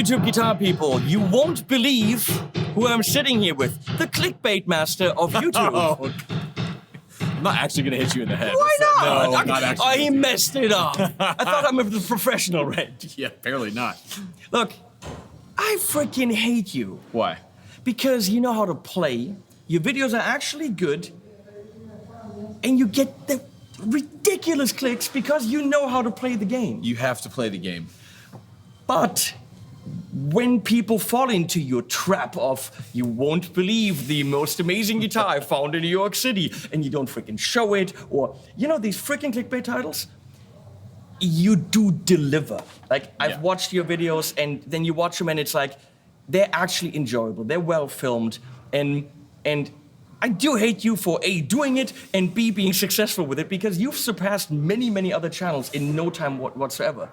YouTube guitar people, you won't believe who I'm sitting here with. The clickbait master of YouTube. Oh, I'm not actually going to hit you in the head. Why not? No, I'm not actually. Oh, he messed it up. I thought I'm a professional, Rhett. Yeah, apparently not. Look, I freaking hate you. Why? Because you know how to play, your videos are actually good, and you get the ridiculous clicks because you know how to play the game. You have to play the game. But when people fall into your trap of, you won't believe the most amazing guitar I found in New York City, and you don't freaking show it, or, you know, these freaking clickbait titles, you do deliver. Like, I've watched your videos, and then you watch them, and it's like, they're actually enjoyable, they're well filmed, and I do hate you for A, doing it, and B, being successful with it, because you've surpassed many, many other channels in no time whatsoever.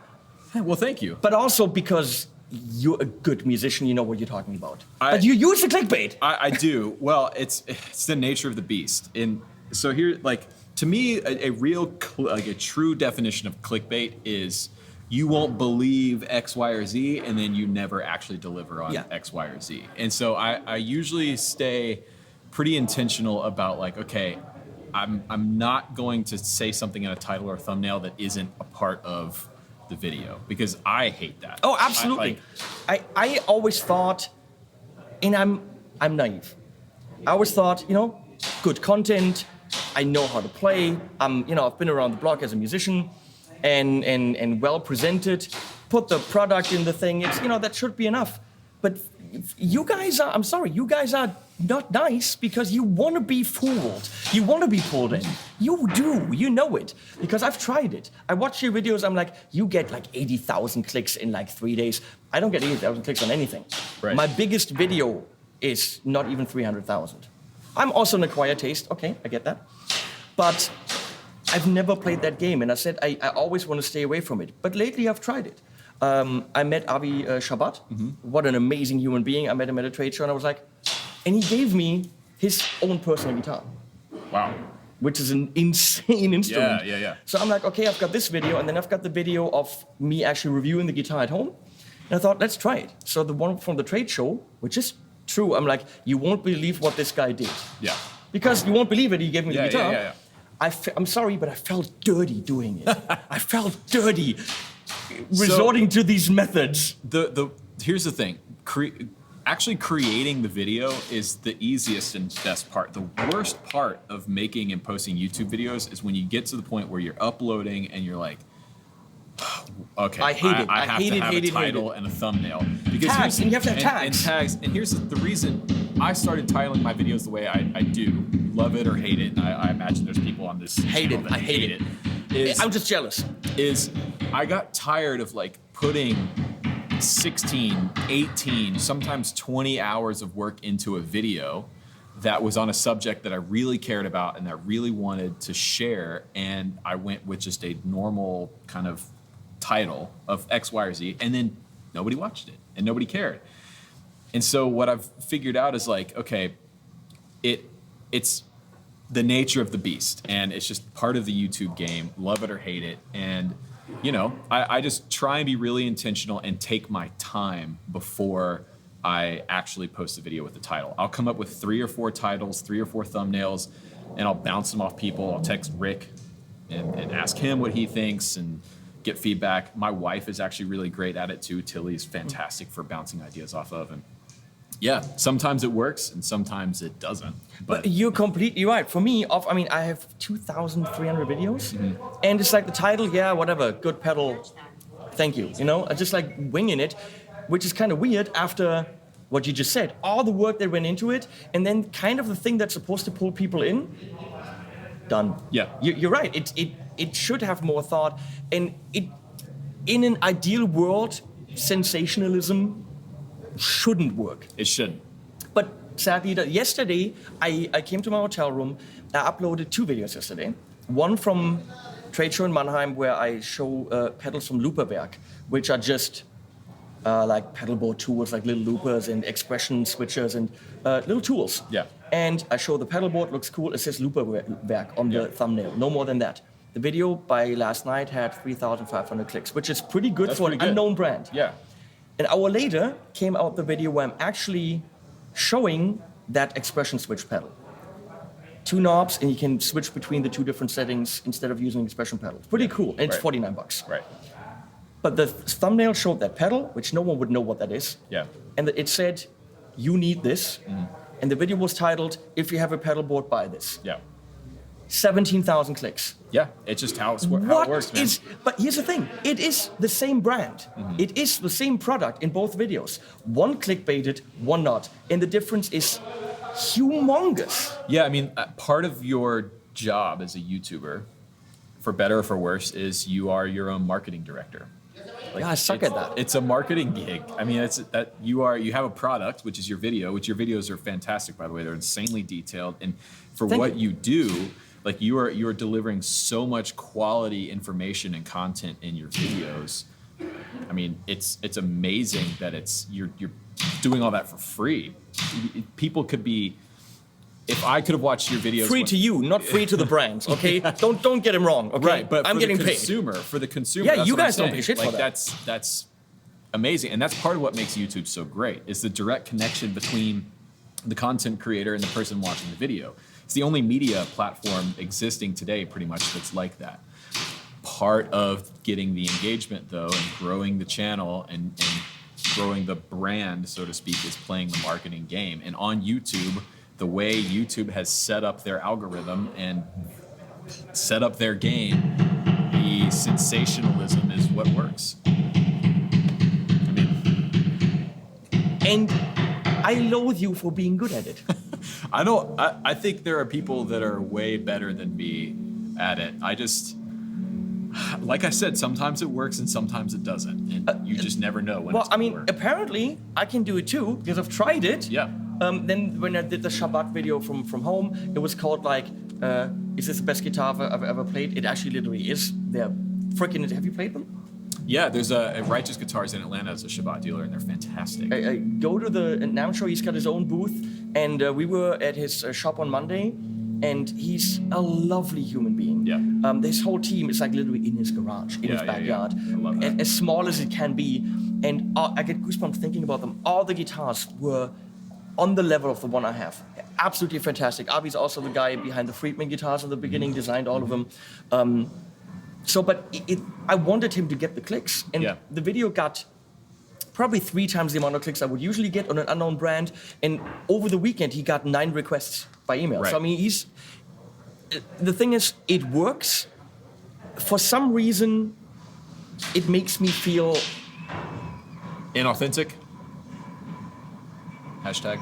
Well, thank you. But also because you're a good musician, you know what you're talking about. But you use the clickbait. I do. Well, it's the nature of the beast. And so here, like, to me, a real, like a true definition of clickbait is you won't believe X, Y, or Z, and then you never actually deliver on X, Y, or Z. And so I usually stay pretty intentional about, like, okay, I'm not going to say something in a title or a thumbnail that isn't a part of the video, because I hate that. Oh, absolutely. I always thought, and I'm naive. I always thought, you know, good content, I know how to play, you know, I've been around the block as a musician, and well presented, put the product in the thing, it's, you know, that should be enough. But you guys are, I'm sorry, you guys are not nice because you want to be fooled. You want to be pulled in. You do, you know it. Because I've tried it. I watch your videos, I'm like, you get like 80,000 clicks in like 3 days. I don't get 80,000 clicks on anything. Right. My biggest video is not even 300,000. I'm also an acquired taste, okay, I get that. But I've never played that game, and I said I always want to stay away from it. But lately I've tried it. I met Avi Shabbat. What an amazing human being. I met him at a trade show, and I was like, and he gave me his own personal guitar. Wow. Which is an insane instrument. Yeah. So I'm like, okay, I've got this video, and then I've got the video of me actually reviewing the guitar at home. And I thought, let's try it. So the one from the trade show, which is true, I'm like, you won't believe what this guy did. Yeah. Because you won't believe it, he gave me the guitar. Yeah. I'm sorry, but I felt dirty doing it. I felt dirty resorting to these methods. Here's the thing. Actually creating the video is the easiest and best part. The worst part of making and posting YouTube videos is when you get to the point where you're uploading and you're like, okay, I hate it. I have to have a title and a thumbnail. Because tags, and you have to have tags. And tags. And here's the reason I started titling my videos the way I do. Love it or hate it. I imagine there's people on this channel that hate it. I'm just jealous. I got tired of like putting 16, 18, sometimes 20 hours of work into a video that was on a subject that I really cared about and that I really wanted to share, and I went with just a normal kind of title of X, Y, or Z, and then nobody watched it and nobody cared. And so what I've figured out is like, okay, it's the nature of the beast, and it's just part of the YouTube game, love it or hate it. And you know, I just try and be really intentional and take my time before I actually post a video with the title. I'll come up with 3 or 4 titles, 3 or 4 thumbnails, and I'll bounce them off people. I'll text Rick and ask him what he thinks and get feedback. My wife is actually really great at it too. Tilly's fantastic for bouncing ideas off of. And yeah, sometimes it works and sometimes it doesn't. But you're completely right. For me, I have 2,300 videos, and it's like the title, yeah, whatever, good pedal, thank you. You know, I just like winging it, which is kind of weird after what you just said. All the work that went into it, and then kind of the thing that's supposed to pull people in, done. Yeah. You're right. It should have more thought, and in an ideal world, sensationalism shouldn't work. It shouldn't. But sadly, yesterday, I came to my hotel room. I uploaded 2 videos yesterday. One from trade show in Mannheim, where I show pedals from Reverb, which are just like pedalboard tools, like little loopers and expression switchers and little tools. Yeah. And I show the pedalboard, looks cool. It says Reverb on the thumbnail, no more than that. The video by last night had 3,500 clicks, which is pretty good for an unknown brand. Yeah. An hour later came out the video where I'm actually showing that expression switch pedal. 2 knobs, and you can switch between the 2 different settings instead of using expression pedal. Pretty cool, and it's $49. Right. But the thumbnail showed that pedal, which no one would know what that is. Yeah. And it said, you need this. And the video was titled, if you have a pedal board, buy this. Yeah. 17,000 clicks. Yeah, it's just how it works, man. But here's the thing, it is the same brand. It is the same product in both videos. One clickbaited, one not. And the difference is humongous. Yeah, I mean, part of your job as a YouTuber, for better or for worse, is you are your own marketing director. Like, Yeah, I suck at that. It's a marketing gig. I mean, it's that you have a product, which is your video, which your videos are fantastic, by the way. They're insanely detailed, and for Thank what you. you do, like you are delivering so much quality information and content in your videos. I mean, it's amazing that you're doing all that for free. People could be. If I could have watched your videos, Free to you, not free to the brands, okay? Don't get him wrong, okay? right? But I'm for getting the paid. consumer, for the consumer, Yeah, that's you what I'm guys don't saying. pay shit for Like, that. That's amazing, and that's part of what makes YouTube so great. Is the direct connection between the content creator and the person watching the video. It's the only media platform existing today, pretty much, that's like that. Part of getting the engagement, though, and growing the channel and growing the brand, so to speak, is playing the marketing game. And on YouTube, the way YouTube has set up their algorithm and set up their game, the sensationalism is what works. I mean, And I loathe you for being good at it. I think there are people that are way better than me at it. I just, like I said, sometimes it works and sometimes it doesn't. And you just never know when Well, it's I gonna mean, work. apparently I can do it too, because I've tried it. Yeah. Then when I did the Shabbat video from home, it was called like, is this the best guitar I've ever played? It actually literally is. They're freaking, have you played them? Yeah, there's a Righteous Guitars in Atlanta as a Shabbat dealer, and they're fantastic. Go to the, and I'm sure he's got his own booth, and we were at his shop on Monday, and he's a lovely human being. Yeah. This whole team is like literally in his garage, in his backyard, I love that. as small as it can be, and I get goosebumps thinking about them. All the guitars were on the level of the one I have. Absolutely fantastic. Avi's also the guy behind the Friedman guitars in the beginning, designed all of them. I wanted him to get the clicks, and the video got probably 3 times the amount of clicks I would usually get on an unknown brand. And over the weekend, he got 9 requests by email. Right. So I mean, the thing is, it works. For some reason, it makes me feel Inauthentic. Hashtag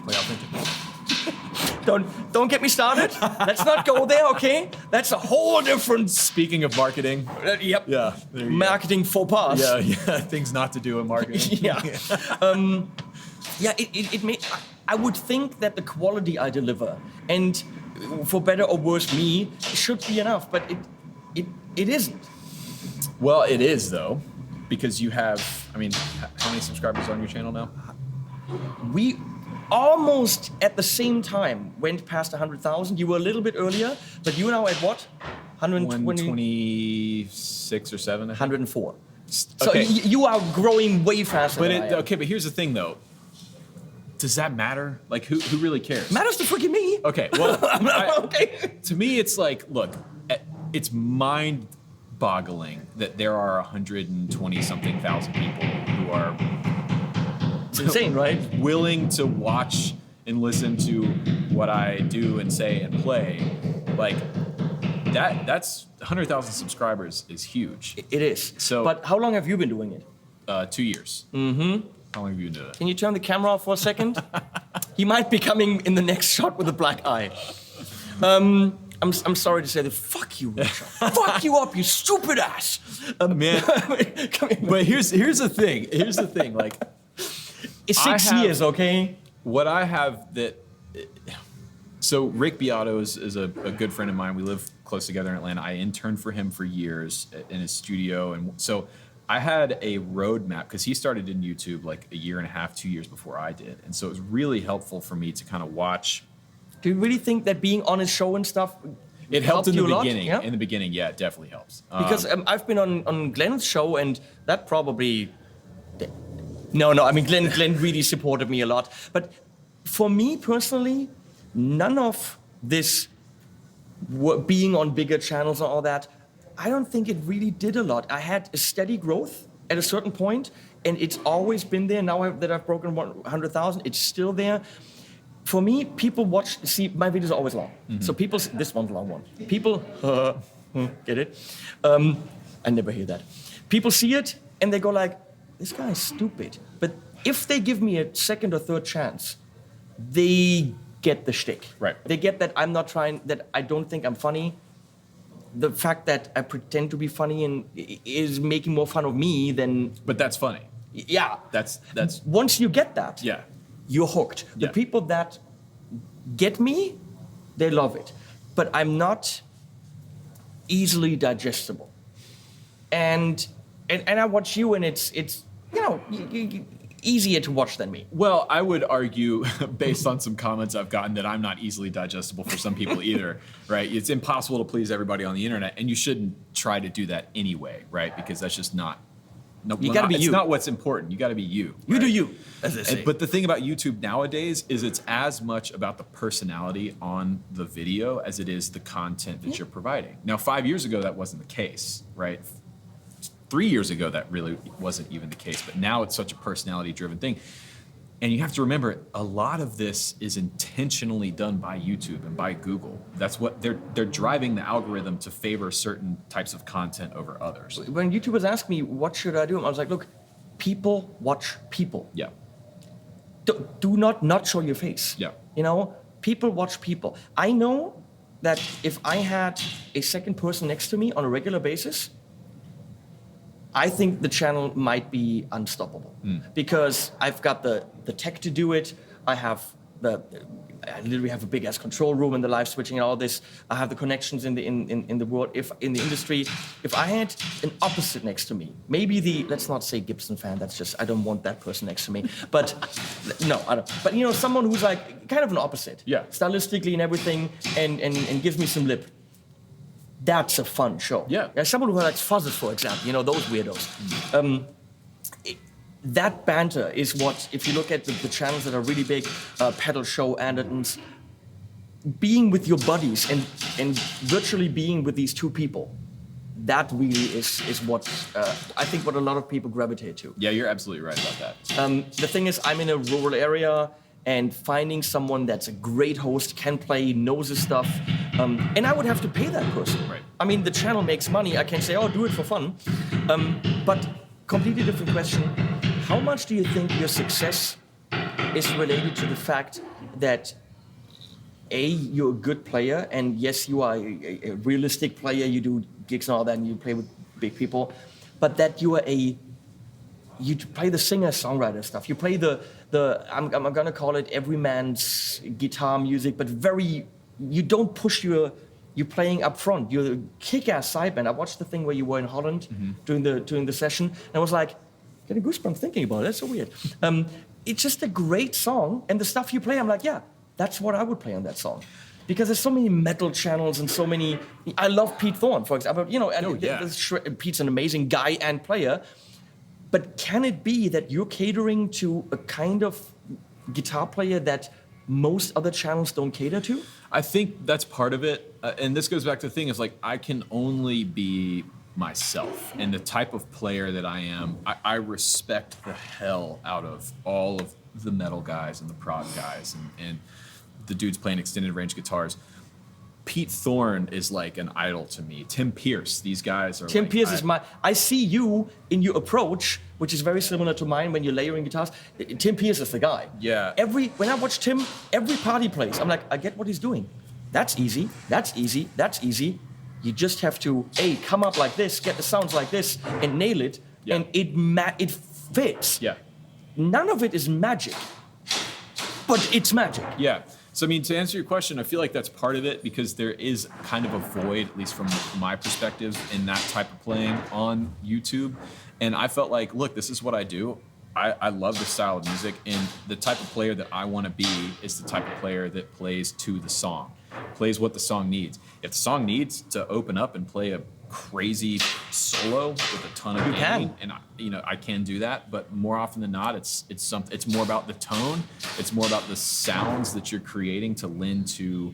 play authentic. Don't get me started. Let's not go there, okay? That's a whole different. Speaking of marketing. Yep. Yeah. There you Marketing faux pas. go. Yeah. Things not to do in marketing. Yeah. It may. I would think that the quality I deliver, and for better or worse, me, should be enough, but it isn't. Well, it is though, because you have. I mean, how many subscribers on your channel now? We almost at the same time went past 100,000. You were a little bit earlier, but you are now at what? 126 or 7. 104. So Okay. you are growing way faster But than I am. okay, but here's the thing though. Does that matter? Like, who really cares? Matters to freaking me. Okay, well, Okay. to me, it's like, look, it's mind-boggling that there are 120-something thousand people who are It's insane, right? willing to watch and listen to what I do and say and play. Like, that's 100,000 subscribers is huge. It is. So- but how long have you been doing it? 2 years. Mm-hmm. How long have you been doing it? Can you turn the camera off for a second? He might be coming in the next shot with a black eye. I'm sorry to say that. Fuck you, Richard. Fuck you up, you stupid ass. Man, come here. but here's the thing. Here's the thing. Like, It's I 6 have- years, okay? what I have that. So Rick Beato is a good friend of mine. We live close together in Atlanta. I interned for him for years in his studio, and so I had a roadmap because he started in YouTube like a year and a half, 2 years before I did, and so it was really helpful for me to kind of watch. Do you really think that being on his show and stuff It helped in you the a lot? beginning. Yeah? In the beginning, yeah, it definitely helps. Because I've been on Glenn's show, and that probably No. I mean, Glenn really supported me a lot. But for me personally, none of this being on bigger channels and all that, I don't think it really did a lot. I had a steady growth at a certain point, and it's always been there. Now that I've broken 100,000, it's still there. For me, people see, my videos are always long. So this one's a long one. People, get it? I never hear that. People see it, and they go like, this guy is stupid. But if they give me a second or third chance, they get the shtick. Right. They get that I'm not trying, that I don't think I'm funny. The fact that I pretend to be funny and is making more fun of me than... But that's funny. Yeah. That's Once you get that, yeah. you're hooked. The Yeah. people that get me, they love it. But I'm not easily digestible. And I watch you, and it's easier to watch than me. Well, I would argue, based on some comments I've gotten, that I'm not easily digestible for some people either, right? It's impossible to please everybody on the internet, and you shouldn't try to do that anyway, right? Because that's just not. No, You gotta be you. It's not what's important. You got to be you. You right? do you, as they say. But the thing about YouTube nowadays is it's as much about the personality on the video as it is the content that you're providing. Now, 5 years ago, that wasn't the case, right? 3 years ago, that really wasn't even the case, but now it's such a personality-driven thing. And you have to remember, a lot of this is intentionally done by YouTube and by Google. That's what they're driving the algorithm to favor certain types of content over others. When YouTubers ask me, what should I do? I was like, look, people watch people. Yeah. Do not show your face. Yeah. You know, people watch people. I know that if I had a second person next to me on a regular basis, I think the channel might be unstoppable because I've got the tech to do it. I literally have a big ass control room and the live switching and all this. I have the connections in the world. If in the industry, if I had an opposite next to me, maybe let's not say Gibson fan. That's just, I don't want that person next to me. But no, I don't. But someone who's like kind of an opposite. Yeah. Stylistically and everything, and gives me some lip. That's a fun show. Yeah. Someone who likes fuzzes, for example, those weirdos. That banter is what, if you look at the channels that are really big, Pedal Show, Andertons, being with your buddies and virtually being with these two people, that really is what I think what a lot of people gravitate to. Yeah, you're absolutely right about that. The thing is, I'm in a rural area, and finding someone that's a great host, can play, knows his stuff, and I would have to pay that person. Right. I mean, the channel makes money. I can say, oh, do it for fun. But completely different question. How much do you think your success is related to the fact that you're a good player, and yes, you are a realistic player, you do gigs and all that, and you play with big people, but that you are you play the singer-songwriter stuff. You play I'm gonna call it every man's guitar music, but you don't push you playing up front. You're a kick-ass side band. I watched the thing where you were in Holland during the session, and I was like, getting goosebumps thinking about it. That's so weird. It's just a great song, and the stuff you play, I'm like, yeah, that's what I would play on that song. Because there's so many metal channels and so many. I love Pete Thorne, for example. Pete's an amazing guy and player. But can it be that you're catering to a kind of guitar player that most other channels don't cater to? I think that's part of it. And this goes back to the thing of like, I can only be myself. And the type of player that I am, I respect the hell out of all of the metal guys and the prog guys and the dudes playing extended range guitars. Pete Thorne is like an idol to me. Tim Pierce, these guys are. Tim Pierce is I see you in your approach, which is very similar to mine when you're layering guitars. Tim Pierce is the guy. Yeah. When I watch Tim, every part he plays, I'm like, I get what he's doing. That's easy. That's easy. That's easy. You just have to come up like this, get the sounds like this, and nail it, and it fits. Yeah. None of it is magic, but it's magic. Yeah. So, I mean, to answer your question, I feel like that's part of it because there is kind of a void, at least from my perspective, in that type of playing on YouTube. And I felt like, look, this is what I do. I love this style of music, and the type of player that I want to be is the type of player that plays to the song, plays what the song needs. If the song needs to open up and play a crazy solo with a ton of gain, and I can do that, but more often than not, it's more about the tone. It's more about the sounds that you're creating to lend to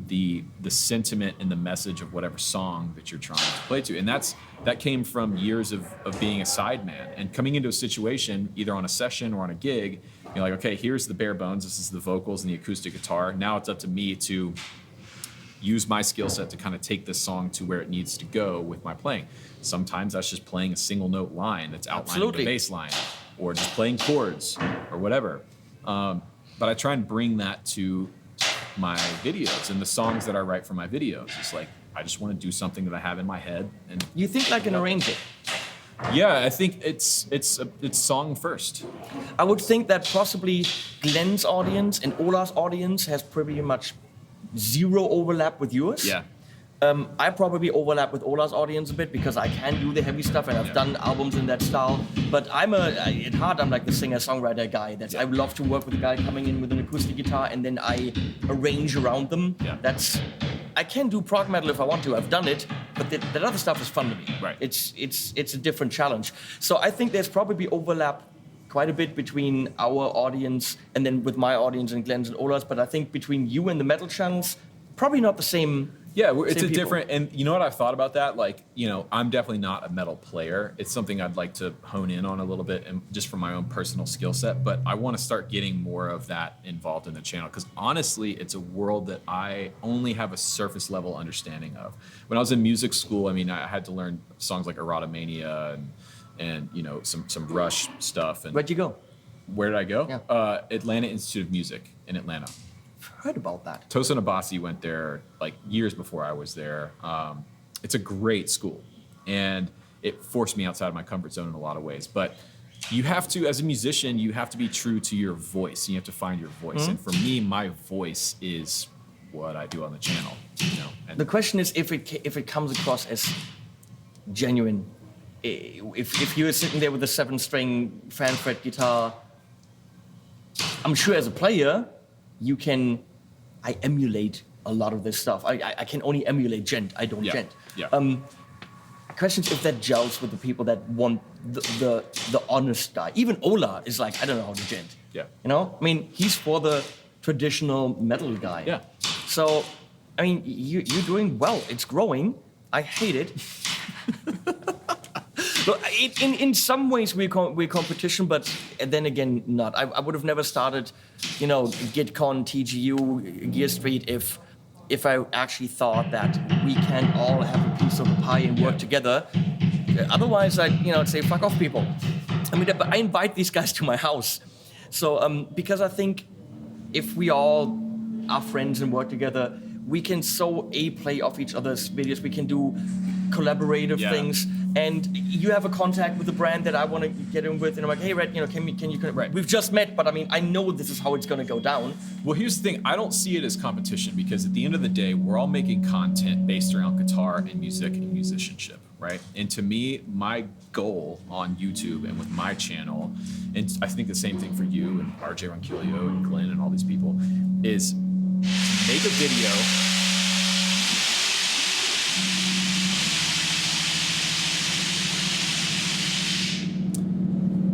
the sentiment and the message of whatever song that you're trying to play to. And that came from years of being a sideman and coming into a situation, either on a session or on a gig. You're like, okay, here's the bare bones. This is the vocals and the acoustic guitar. Now it's up to me to use my skill set to kind of take this song to where it needs to go with my playing. Sometimes that's just playing a single note line that's outlining the bass line, or just playing chords or whatever. But I try and bring that to my videos and the songs that I write for my videos. It's like, I just want to do something that I have in my head. And you think like an arranger? Yeah, I think it's song first. I would think that possibly Glenn's audience and Ola's audience has pretty much zero overlap with yours. Yeah. I probably overlap with Ola's audience a bit because I can do the heavy stuff and I've done albums in that style. But at heart, I'm like the singer-songwriter guy. I love to work with a guy coming in with an acoustic guitar and then I arrange around them. Yeah. I can do prog metal if I want to. I've done it, but that other stuff is fun to me. Right. It's a different challenge. So I think there's probably overlap quite a bit between our audience and then with my audience and Glenn's and Ola's. But I think between you and the metal channels, probably not the same. Yeah, it's same a people. different, and you know what I've thought about that? Like, I'm definitely not a metal player. It's something I'd like to hone in on a little bit, and just from my own personal skill set. But I want to start getting more of that involved in the channel, because honestly, it's a world that I only have a surface level understanding of. When I was in music school, I had to learn songs like Erotomania and some Rush stuff. And Where'd you go? where did I go? Yeah. Atlanta Institute of Music in Atlanta. Heard about that. Tosin Abasi went there like years before I was there. It's a great school, and it forced me outside of my comfort zone in a lot of ways. But you have to, as a musician, you have to be true to your voice. You have to find your voice. And for me, my voice is what I do on the channel. And The question is if it comes across as genuine. If you're sitting there with a 7-string fan-fret guitar, I'm sure as a player, I emulate a lot of this stuff. I can only emulate gent, I don't gent. Yeah. Question is if that gels with the people that want the honest guy. Even Ola is like, I don't know how to gent. Yeah. He's for the traditional metal guy. Yeah. So, you're doing well. It's growing. I hate it. But in some ways we're competition, but then again not. I would have never started, GitCon, TGU, Gear Street if I actually thought that we can all have a piece of the pie and work together. Otherwise, I'd say fuck off, people. But I invite these guys to my house, so because I think if we all are friends and work together, we can play off each other's videos. We can do collaborative things. And you have a contact with the brand that I want to get in with, and I'm like, hey, Rhett, can you? Right. We've just met, but I know this is how it's going to go down. Well, here's the thing. I don't see it as competition, because at the end of the day, we're all making content based around guitar and music and musicianship, right? And to me, my goal on YouTube and with my channel, and I think the same thing for you and RJ Ronquillo and Glenn and all these people, is make a video.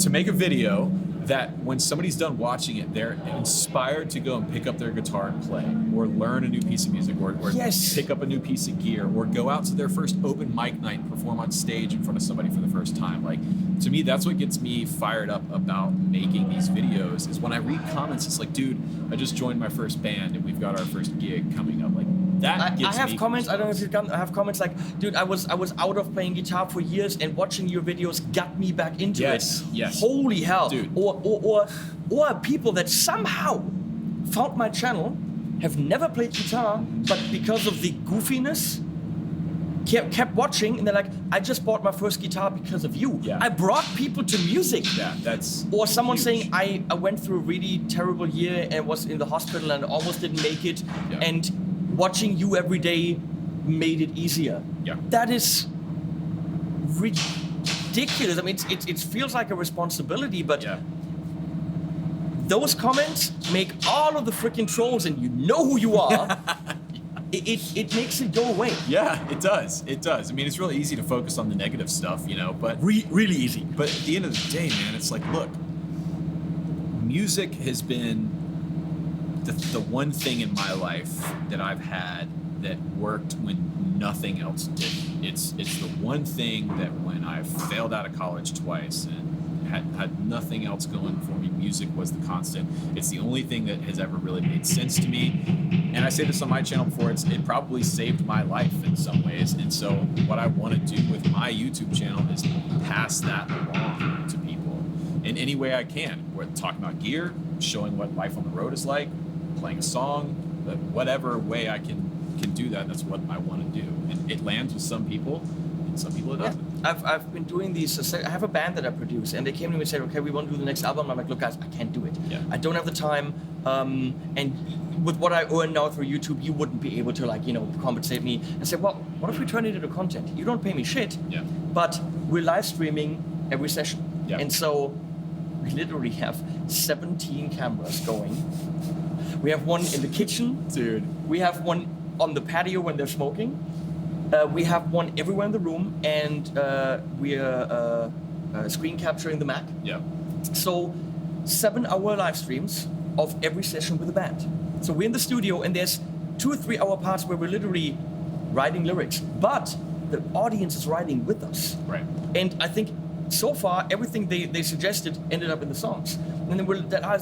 To make a video that when somebody's done watching it, they're inspired to go and pick up their guitar and play, or learn a new piece of music, or pick up a new piece of gear, or go out to their first open mic night and perform on stage in front of somebody for the first time. Like, to me, that's what gets me fired up about making these videos, is when I read comments, it's like, dude, I just joined my first band and we've got our first gig coming up. Like, that gets me. I have comments. I don't know if you've done. I have comments like, dude, I was out of playing guitar for years, and watching your videos got me back into it. Yes. Holy hell, dude. Or people that somehow found my channel, have never played guitar, but because of the goofiness, kept watching, and they're like, I just bought my first guitar because of you. Yeah. I brought people to music. Yeah, that's Or someone huge. saying, I went through a really terrible year and was in the hospital and almost didn't make it, and watching you every day made it easier. Yeah. That is ridiculous. It feels like a responsibility, but those comments make all of the freaking trolls, and you know who you are, it makes it go away. Yeah, it does. It does. I mean, it's really easy to focus on the negative stuff, but Really easy. But at the end of the day, man, it's like, look, music has been the one thing in my life that I've had that worked when nothing else did. It's the one thing that when I failed out of college twice and had nothing else going for me, music was the constant. It's the only thing that has ever really made sense to me. And I say this on my channel before, it probably saved my life in some ways. And so what I want to do with my YouTube channel is pass that along to people in any way I can. We're talking about gear, showing what life on the road is like, playing a song, but whatever way I can do that, that's what I want to do. And it lands with some people, and some people it doesn't. I've been doing these. I have a band that I produce, and they came to me and said, "Okay, we want to do the next album." I'm like, "Look, guys, I can't do it. Yeah. I don't have the time. And with what I earn now through YouTube, you wouldn't be able to compensate me." And say, "Well, what if we turn it into content? You don't pay me shit, Yeah. but we're live streaming every session, Yeah. and so we literally have 17 cameras going. We have one in the kitchen, Dude. we have one on the patio when they're smoking." We have one everywhere in the room, and we are screen capturing the Mac. Yeah. So 7-hour live streams of every session with the band. So we're in the studio, and there's 2 or 3 hour parts where we're literally writing lyrics, but the audience is writing with us. Right. And I think so far everything they suggested ended up in the songs. And then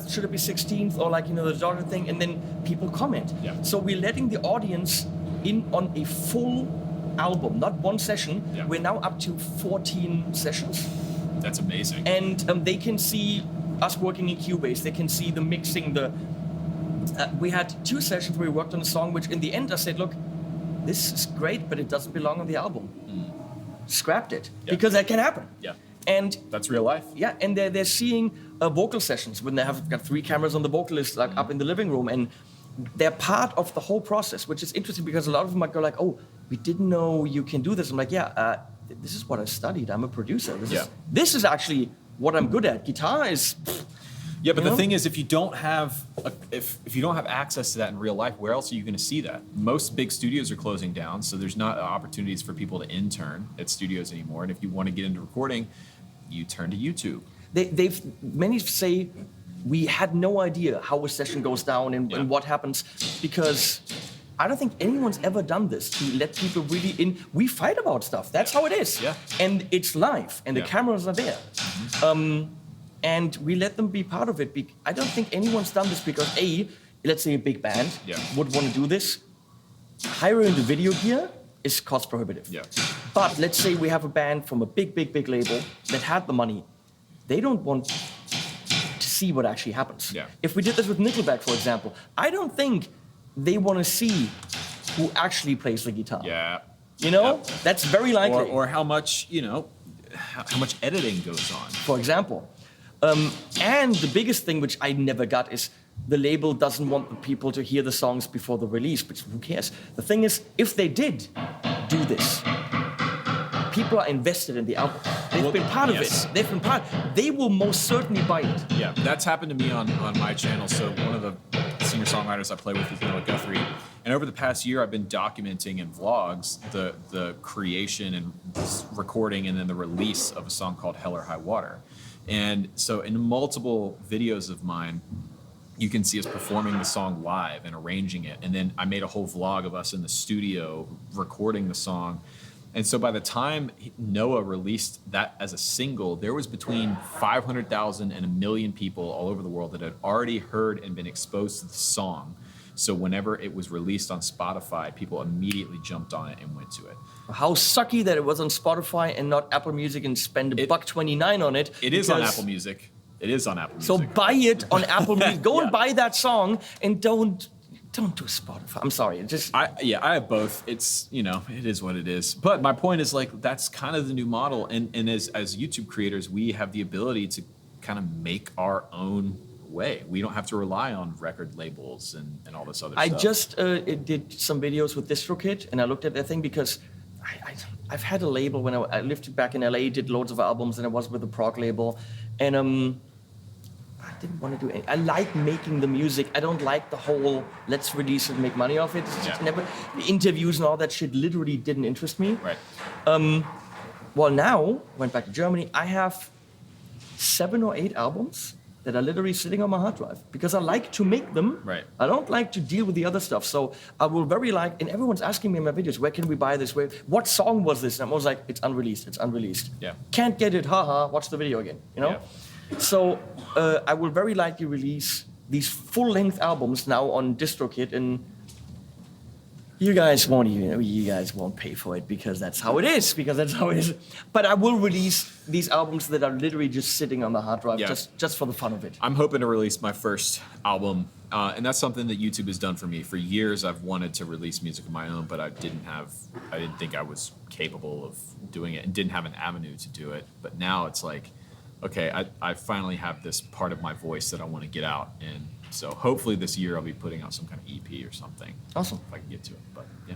should it be 16th or the daughter thing? And then people comment. Yeah. So we're letting the audience in on a full album, not one session. Yeah. We're now up to 14 sessions. That's amazing. And they can see us working in Cubase. They can see the mixing. We had 2 sessions where we worked on a song, which in the end I said, "Look, this is great, but it doesn't belong on the album." Scrapped it, because that can happen. Yeah. And That's real life. yeah, and they're seeing vocal sessions when they have got 3 cameras on the vocalist up in the living room, and they're part of the whole process, which is interesting because a lot of them might go like, "Oh, we didn't know you can do this." I'm like, "Yeah, this is what I studied. I'm a producer. This is actually what I'm good at. Guitar is." Yeah, but You know? the thing is, if you don't have if you don't have access to that in real life, where else are you going to see that? Most big studios are closing down, so there's not opportunities for people to intern at studios anymore. And if you want to get into recording, you turn to YouTube. Many say we had no idea how a session goes down and what happens, because I don't think anyone's ever done this, to let people really in. We fight about stuff. That's how it is. Yeah. And it's live, and the cameras are there. And we let them be part of it. I don't think anyone's done this because let's say a big band would want to do this. Hiring the video gear is cost prohibitive. Yeah. But let's say we have a band from a big label that had the money. They don't want to see what actually happens. Yeah. If we did this with Nickelback, for example, I don't think they want to see who actually plays the guitar. Yeah. That's very likely. Or how much how much editing goes on. For example. And the biggest thing which I never got is the label doesn't want the people to hear the songs before the release, but who cares? The thing is, if they did do this, people are invested in the album. They've been part of it. They've been part. They will most certainly buy it. Yeah, that's happened to me on my channel. So one of the senior songwriters I play with is Noah Guthrie. And over the past year, I've been documenting in vlogs the creation and recording and then the release of a song called Hell or High Water. And so in multiple videos of mine, you can see us performing the song live and arranging it. And then I made a whole vlog of us in the studio recording the song. And so by the time Noah released that as a single, there was between 500,000 and 1 million people all over the world that had already heard and been exposed to the song. So whenever it was released on Spotify, people immediately jumped on it and went to it. How sucky that it was on Spotify and not Apple Music and spend $1.29 on it. It is on Apple Music. It is on Apple Music. So buy it on Apple Music. Go and buy that song, and don't do Spotify. I'm sorry. I have both. It's, it is what it is. But my point is, that's kind of the new model. And as YouTube creators, we have the ability to kind of make our own way. We don't have to rely on record labels and all this other stuff. I just did some videos with DistroKid, and I looked at that thing because I've had a label when I lived back in LA, did loads of albums, and I was with a prog label, and didn't want to do it. I like making the music. I don't like the whole let's release it and make money off it. It's just never, the interviews and all that shit literally didn't interest me. Right. Well, now, went back to Germany, I have 7 or 8 albums that are literally sitting on my hard drive because I like to make them. Right. I don't like to deal with the other stuff. So I will very like, and everyone's asking me in my videos, where can we buy this? What song was this? And I'm always like, it's unreleased. Yeah. Can't get it, haha, watch the video again, you know? Yeah. So I will very likely release these full-length albums now on DistroKid, and you guys won't pay for it because that's how it is. But I will release these albums that are literally just sitting on the hard drive, just for the fun of it. I'm hoping to release my first album, and that's something that YouTube has done for me. For years, I've wanted to release music of my own, but I didn't think I was capable of doing it and didn't have an avenue to do it. But now it's like, okay, I finally have this part of my voice that I want to get out, and so hopefully this year I'll be putting out some kind of EP or something. Awesome. If I can get to it, but yeah.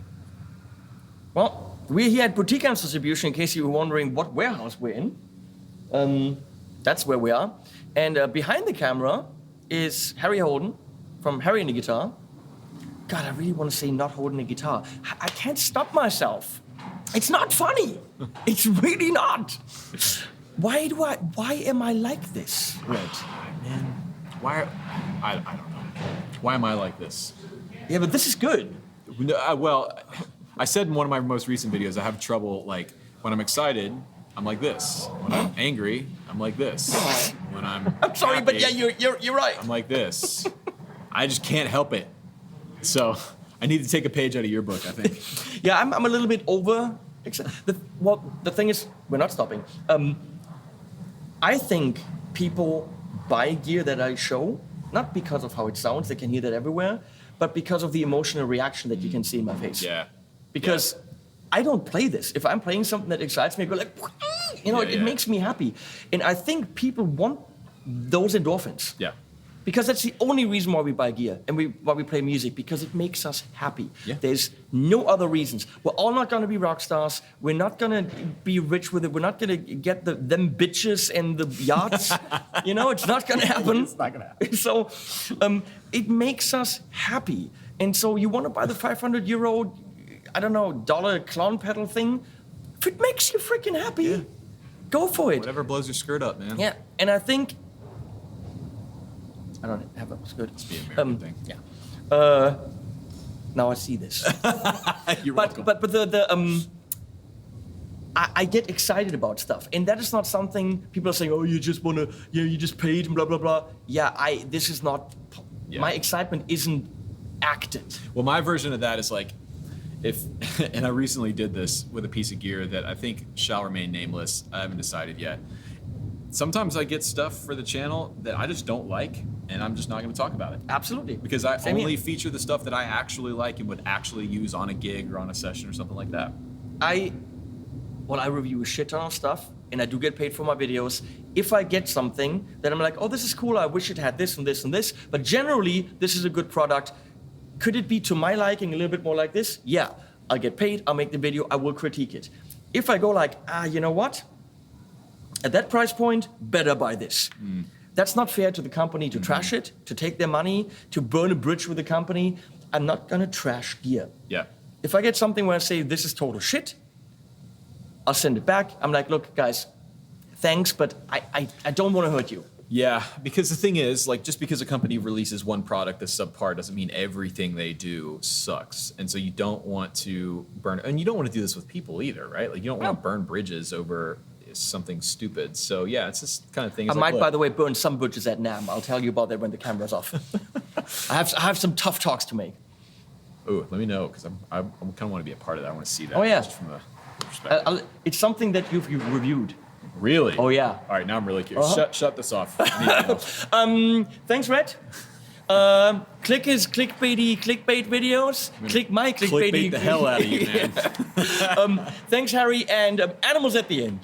Well, we're here at Boutique Amps Distribution, in case you were wondering what warehouse we're in. That's where we are. And behind the camera is Harry Holden from Harry and the Guitar. God, I really want to say not holding a guitar. I can't stop myself. It's not funny. It's really not. Why am I like this, Rhett? Man, I don't know. Why am I like this? Yeah, but this is good. No, well, I said in one of my most recent videos, I have trouble, like, when I'm excited, I'm like this. When I'm angry, I'm like this. When I'm sorry, happy, but yeah, you're right. I'm like this. I just can't help it. So I need to take a page out of your book, I think. Yeah, I'm a little bit over. The thing is, we're not stopping. I think people buy gear that I show, not because of how it sounds, they can hear that everywhere, but because of the emotional reaction that you can see in my face. Yeah. Because I don't play this. If I'm playing something that excites me, I go like, it makes me happy. And I think people want those endorphins. Yeah. Because that's the only reason why we buy gear and why we play music, because it makes us happy. Yeah. There's no other reasons. We're all not going to be rock stars. We're not going to be rich with it. We're not going to get them bitches and the yachts. It's not going to happen. It's not going to happen. So it makes us happy. And so you want to buy the €500, I don't know, dollar clown pedal thing? If it makes you freaking happy, go for it. Whatever blows your skirt up, man. Yeah, and I think, I don't have a skirt. It's the American thing. Yeah. Now I see this. You're welcome. But I get excited about stuff, and that is not something people are saying. Oh, you just wanna, you just paid and blah blah blah. Yeah, this is not. Yeah. My excitement isn't acted. Well, my version of that is like, and I recently did this with a piece of gear that I think shall remain nameless. I haven't decided yet. Sometimes I get stuff for the channel that I just don't like, and I'm just not going to talk about it. Absolutely. Because I Same only here. feature the stuff that I actually like and would actually use on a gig or on a session or something like that. I review a shit ton of stuff, and I do get paid for my videos. If I get something that I'm like, oh, this is cool, I wish it had this and this and this, but generally, this is a good product. Could it be to my liking a little bit more like this? Yeah, I'll get paid, I'll make the video, I will critique it. If I go like, you know what? At that price point, better buy this. That's not fair to the company to trash it, to take their money, to burn a bridge with the company. I'm not gonna trash gear. Yeah. If I get something where I say, this is total shit, I'll send it back. I'm like, look, guys, thanks, but I don't want to hurt you. Yeah, because the thing is, like, just because a company releases one product that's subpar doesn't mean everything they do sucks. And so you don't want to burn, and you don't want to do this with people either, right? Like, you don't want to burn bridges over something stupid. So yeah, it's this kind of thing. I might, by the way, burn some bridges at NAMM. I'll tell you about that when the camera's off. I have some tough talks to make. Oh, let me know, because I kind of want to be a part of that. I want to see that. Oh, yeah. Just from a perspective. It's something that you've reviewed. Really? Oh, yeah. All right, now I'm really curious. Shut this off. Thanks, Rhett. Click his clickbait videos. Click my clickbaity. Clickbait the hell out of you, man. Thanks, Harry, and animals at the end.